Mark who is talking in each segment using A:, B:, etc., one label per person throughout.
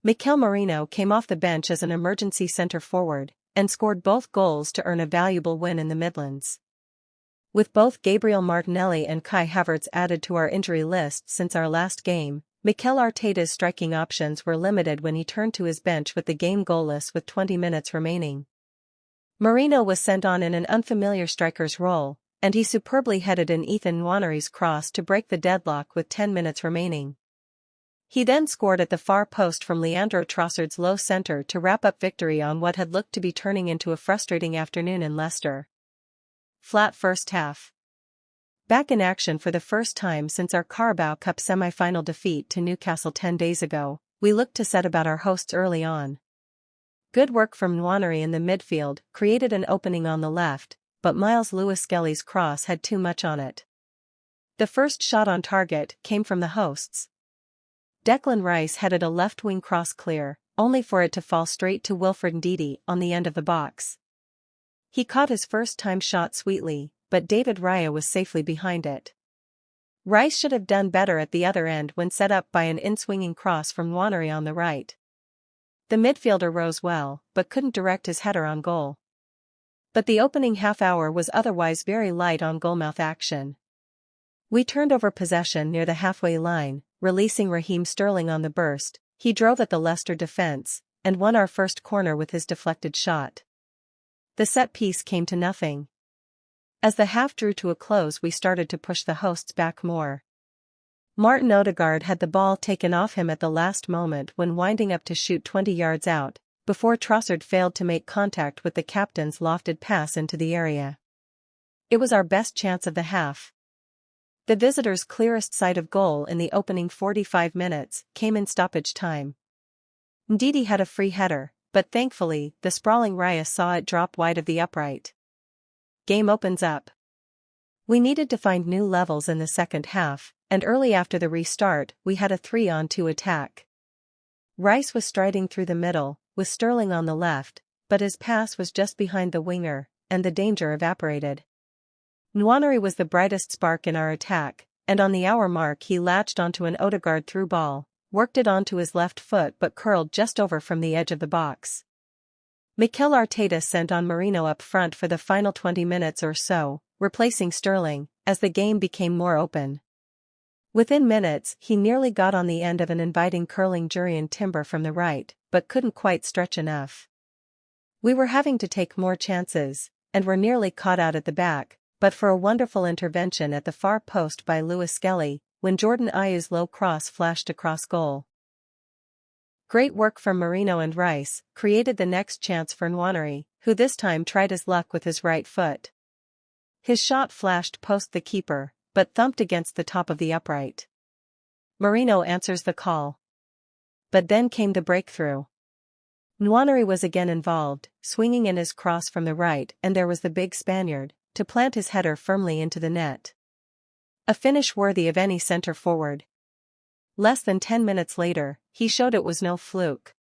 A: Mikel Merino came off the bench as an emergency centre-forward, and scored both goals to earn a valuable win in the Midlands. With both Gabriel Martinelli and Kai Havertz added to our injury list since our last game, Mikel Arteta's striking options were limited when he turned to his bench with the game goalless with 20 minutes remaining. Merino was sent on in an unfamiliar striker's role, and he superbly headed in Ethan Nwanery's cross to break the deadlock with 10 minutes remaining. He then scored at the far post from Leandro Trossard's low centre to wrap up victory on what had looked to be turning into a frustrating afternoon in Leicester. Flat first half. Back in action for the first time since our Carabao Cup semi-final defeat to Newcastle 10 days ago, we looked to set about our hosts early on. Good work from Nwanery in the midfield created an opening on the left, but Miles Lewis-Skelly's cross had too much on it. The first shot on target came from the hosts. Declan Rice headed a left-wing cross clear, only for it to fall straight to Wilfred Ndidi on the end of the box. He caught his first-time shot sweetly, but David Raya was safely behind it. Rice should have done better at the other end when set up by an in-swinging cross from Nwanery on the right. The midfielder rose well, but couldn't direct his header on goal. But the opening half-hour was otherwise very light on goalmouth action. We turned over possession near the halfway line, releasing Raheem Sterling on the burst. He drove at the Leicester defence, and won our first corner with his deflected shot. The set piece came to nothing. As the half drew to a close, we started to push the hosts back more. Martin Odegaard had the ball taken off him at the last moment when winding up to shoot 20 yards out, before Trossard failed to make contact with the captain's lofted pass into the area. It was our best chance of the half. The visitors' clearest sight of goal in the opening 45 minutes came in stoppage time. Ndidi had a free header, but thankfully, the sprawling Raya saw it drop wide of the upright. Game opens up. We needed to find new levels in the second half, and early after the restart, we had a 3-on-2 attack. Rice was striding through the middle, with Sterling on the left, but his pass was just behind the winger, and the danger evaporated. Nwanery was the brightest spark in our attack, and on the hour mark he latched onto an Odegaard through ball, worked it onto his left foot but curled just over from the edge of the box. Mikel Arteta sent on Merino up front for the final 20 minutes or so, replacing Sterling, as the game became more open. Within minutes, he nearly got on the end of an inviting curling Jurriën Timber from the right, but couldn't quite stretch enough. We were having to take more chances, and were nearly caught out at the back, but for a wonderful intervention at the far post by Lewis Skelly, when Jordan Ayew's low cross flashed across goal. Great work from Merino and Rice created the next chance for Nwanery, who this time tried his luck with his right foot. His shot flashed past the keeper, but thumped against the top of the upright. Merino answers the call. But then came the breakthrough. Nwanery was again involved, swinging in his cross from the right, and there was the big Spaniard, to plant his header firmly into the net. A finish worthy of any centre-forward. Less than 10 minutes later, he showed it was no fluke.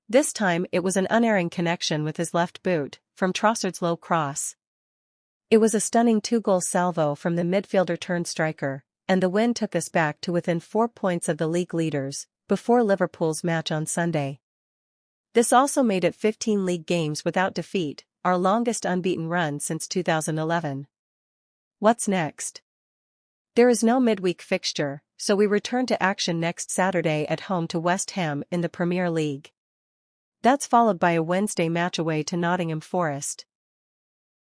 A: This time it was an unerring connection with his left boot, from Trossard's low cross. It was a stunning 2-goal salvo from the midfielder-turned-striker, and the win took us back to within 4 points of the league leaders, before Liverpool's match on Sunday. This also made it 15 league games without defeat, our longest unbeaten run since 2011. What's next? There is no midweek fixture, so we return to action next Saturday at home to West Ham in the Premier League. That's followed by a Wednesday match away to Nottingham Forest.